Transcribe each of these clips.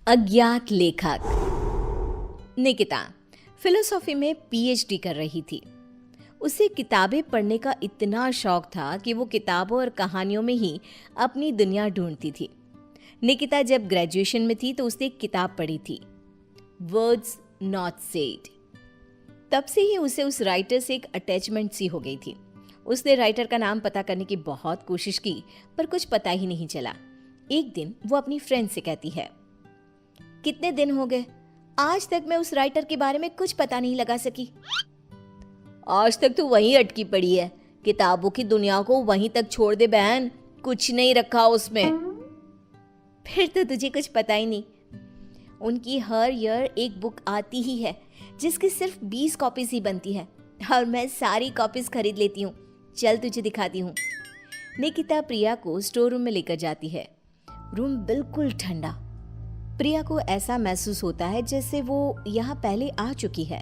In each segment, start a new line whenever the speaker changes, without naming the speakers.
अज्ञात लेखक। निकिता फिलोसॉफी में पीएचडी कर रही थी। उसे किताबें पढ़ने का इतना शौक था कि वो किताबों और कहानियों में ही अपनी दुनिया ढूंढती थी। निकिता जब ग्रेजुएशन में थी तो उसने एक किताब पढ़ी थी, वर्ड्स नॉट सेड। तब से ही उसे उस राइटर से एक अटैचमेंट सी हो गई थी। उसने राइटर का नाम पता करने की बहुत कोशिश की, पर कुछ पता ही नहीं चला। एक दिन वो अपनी फ्रेंड से कहती है, कितने दिन हो गए, आज तक मैं उस राइटर के बारे में कुछ पता नहीं लगा सकी। आज तक तो वहीं अटकी पड़ी है, किताबों की दुनिया को वहीं तक छोड़ दे बहन, कुछ नहीं रखा उसमें। फिर तो तुझे कुछ पता ही नहीं। उनकी हर ईयर एक बुक आती ही है जिसकी सिर्फ 20 कॉपीज ही बनती है और मैं सारी कॉपीज खरीद लेती हूँ। चल तुझे दिखाती हूँ। निकिता प्रिया को स्टोर रूम में लेकर जाती है। रूम बिल्कुल ठंडा। प्रिया को ऐसा महसूस होता है जैसे वो यहाँ पहले आ चुकी है।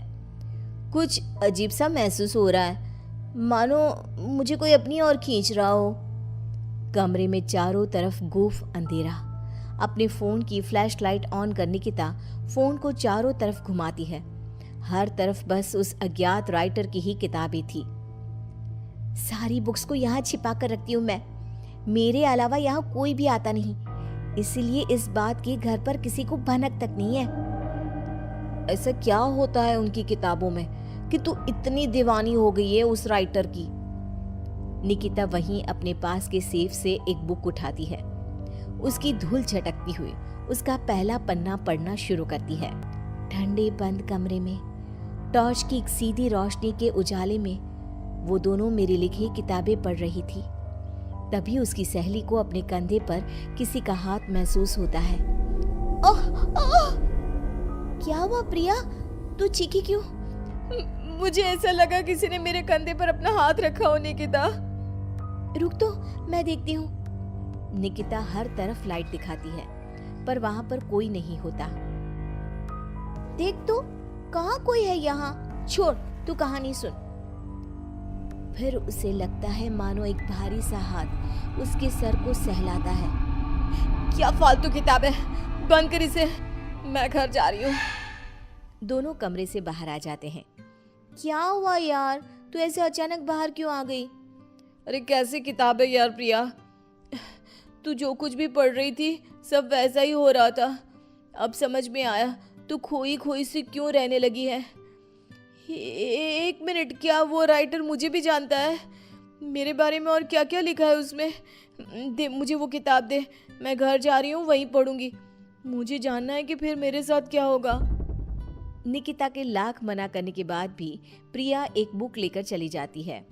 कुछ अजीब सा महसूस हो रहा है, मानो मुझे कोई अपनी ओर खींच रहा हो। कमरे में चारों तरफ गुफ अंधेरा। अपने फोन की फ्लैश लाइट ऑन कर निकिता फोन को चारों तरफ घुमाती है। हर तरफ बस उस अज्ञात राइटर की ही किताबें थी। सारी बुक्स को यहाँ छिपा कर रखती हूँ मैं, मेरे अलावा यहाँ कोई भी आता नहीं, इसीलिए इस बात की घर पर किसी को भनक तक नहीं है। ऐसा क्या होता है उनकी किताबों में कि तू इतनी दीवानी हो गई है उस राइटर की। निकिता वहीं अपने पास के सेफ से एक बुक उठाती है। उसकी धूल झटकती हुई उसका पहला पन्ना पढ़ना शुरू करती है। ठंडे बंद कमरे में टॉर्च की एक सीधी रोशनी के उजाले में वो दोनों मेरी लिखी किताबें पढ़ रही थी। तभी उसकी सहेली को अपने कंधे पर किसी का हाथ महसूस होता है। ओह ओह! क्या हुआ प्रिया, तू चीखी क्यों?
मुझे ऐसा लगा किसी ने मेरे कंधे पर अपना हाथ रखा हो। निकिता
रुक तो, मैं देखती हूँ। निकिता हर तरफ लाइट दिखाती है पर वहां पर कोई नहीं होता। देख तो, कहाँ कोई है यहाँ? छोड़, तू कहानी सुन। फिर उसे लगता है मानो एक भारी सा हाथ उसके सर को सहलाता है।
क्या फालतू किताब है, बंद कर इसे, मैं घर जा रही हूँ।
दोनों कमरे से बाहर आ जाते हैं। क्या हुआ यार, तू ऐसे अचानक बाहर क्यों आ गई?
अरे कैसी किताब है यार प्रिया, तू जो कुछ भी पढ़ रही थी सब वैसा ही हो रहा था। अब समझ में आया तू खोई खोई सी क्यों रहने लगी है। एक मिनट, क्या वो राइटर मुझे भी जानता है? मेरे बारे में और क्या क्या लिखा है उसमें? दे मुझे वो किताब दे, मैं घर जा रही हूँ, वहीं पढ़ूंगी। मुझे जानना है कि फिर मेरे साथ क्या होगा।
निकिता के लाख मना करने के बाद भी प्रिया एक बुक लेकर चली जाती है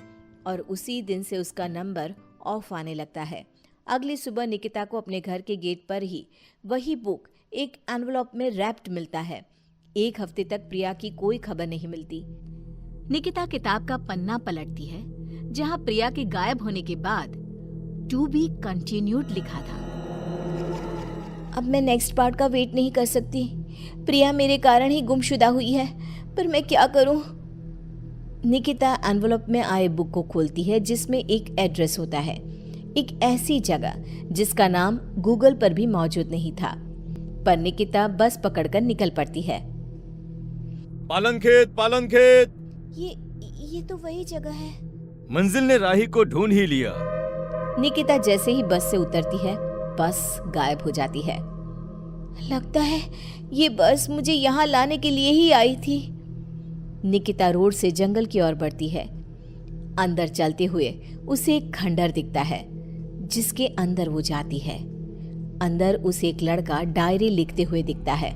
और उसी दिन से उसका नंबर ऑफ आने लगता है। अगली सुबह निकिता को अपने घर के गेट पर ही वही बुक एक एनवलप में रैप्ड मिलता है। एक हफ्ते तक प्रिया की कोई खबर नहीं मिलती। निकिता किताब का पन्ना पलटती है जहां प्रिया के गायब होने के बाद टू बी कंटिन्यूड लिखा था। अब मैं नेक्स्ट पार्ट का वेट नहीं कर सकती। प्रिया मेरे कारण ही गुमशुदा हुई है, पर मैं क्या करूं? निकिता एनवलप में आए बुक को खोलती है जिसमें एक एड्रेस होता है, एक ऐसी जगह जिसका नाम गूगल पर भी मौजूद नहीं था। पर निकिता बस पकड़कर निकल पड़ती है।
पालनखेत, पालनखेत।
ये तो वही जगह है।
मंजिल ने राही को ढूंढ ही लिया।
निकिता जैसे ही बस से उतरती है, बस गायब हो जाती है। लगता है ये बस मुझे यहाँ लाने के लिए ही आई थी। निकिता रोड से जंगल की ओर बढ़ती है। अंदर चलते हुए उसे एक खंडर दिखता है जिसके अंदर वो जाती है। अंदर उसे एक लड़का डायरी लिखते हुए दिखता है।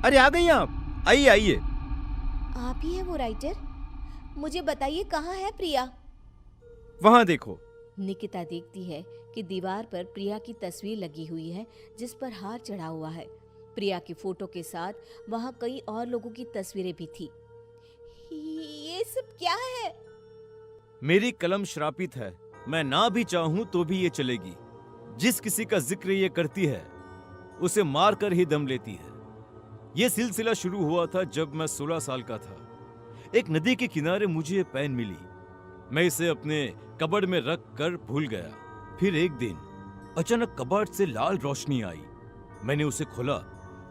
अरे आ गई आप, आइए आइए।
आप ही है वो राइटर? मुझे बताइए कहाँ है प्रिया?
वहां देखो।
निकिता देखती है कि दीवार पर प्रिया की तस्वीर लगी हुई है जिस पर हार चढ़ा हुआ है। प्रिया की फोटो के साथ वहां कई और लोगों की तस्वीरें भी थी। ये सब क्या है?
मेरी कलम श्रापित है, मैं ना भी चाहूं तो भी ये चलेगी। जिस किसी का जिक्र ये करती है उसे मार कर ही दम लेती है। ये सिलसिला शुरू हुआ था जब मैं 16 साल का था। एक नदी के किनारे मुझे ये पेन मिली। मैं इसे अपने कबर्ड में रख कर भूल गया। फिर एक दिन अचानक कबर्ड से लाल रोशनी आई। मैंने उसे खोला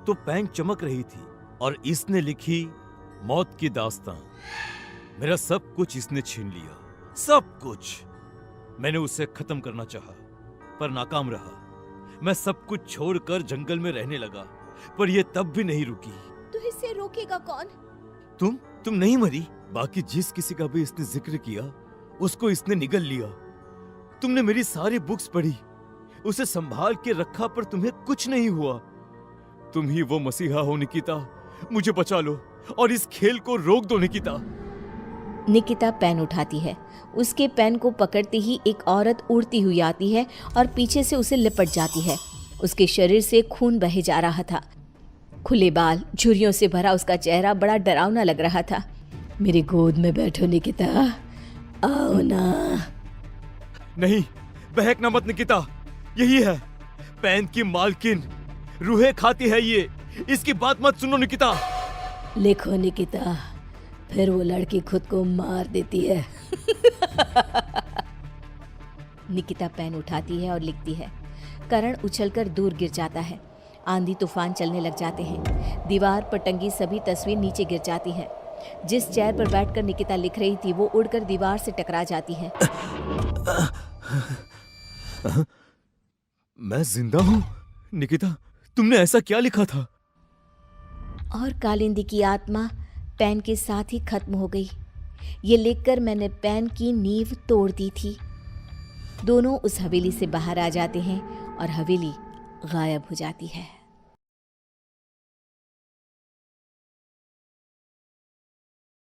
तो पेन चमक रही थी और इसने लिखी मौत की दास्तां। मेरा सब कुछ इसने छीन लिया, सब कुछ। मैंने उसे खत्म करना चाहा, पर नाकाम रहा। मैं सब कुछ छोड़कर जंगल में रहने लगा, पर यह तब भी नहीं रुकी।
तो इसे रोकेगा कौन?
तुम नहीं मरी। बाकी जिस किसी का भी इसने जिक्र किया, उसको इसने निगल लिया। तुमने मेरी सारी बुक्स पढ़ी, उसे संभाल के रखा, पर तुम्हें कुछ नहीं हुआ। तुम ही वो मसीहा हो निकिता। मुझे बचा लो और इस खेल को रोक दो निकिता।
निकिता पेन उठाती है। उसके पेन को पकड़ते ही एक औरत उड़ती हुई आती है और पीछे से उसे लिपट जाती है। उसके शरीर से खून बहे जा रहा था। खुले बाल, झुर्रियों से भरा उसका चेहरा बड़ा डरावना लग रहा था। मेरी गोद में बैठो निकिता, आओ ना।
नहीं, बहकना मत निकिता। यही है पेन की मालकिन, रूहें खाती है ये। इसकी बात मत सुनो निकिता।
लिखो निकिता, फिर वो लड़की खुद को मार देती है। निकिता पेन उठाती है और लिखती है। करण उछलकर दूर गिर जाता है। आंधी तूफान चलने लग जाते हैं। दीवार पर टंगी सभी तस्वीर नीचे गिर जाती हैं। जिस चेयर पर बैठकर निकिता लिख रही थी वो उड़कर दीवार से टकरा जाती है।
मैं जिंदा हूँ? निकिता, तुमने ऐसा क्या लिखा था?
और कालिंदी की आत्मा पेन के साथ ही खत्म हो गई। ये लिखकर मैंने पेन की नींव तोड़ दी थी। दोनों उस हवेली से बाहर आ जाते हैं और हवेली गायब हो जाती है।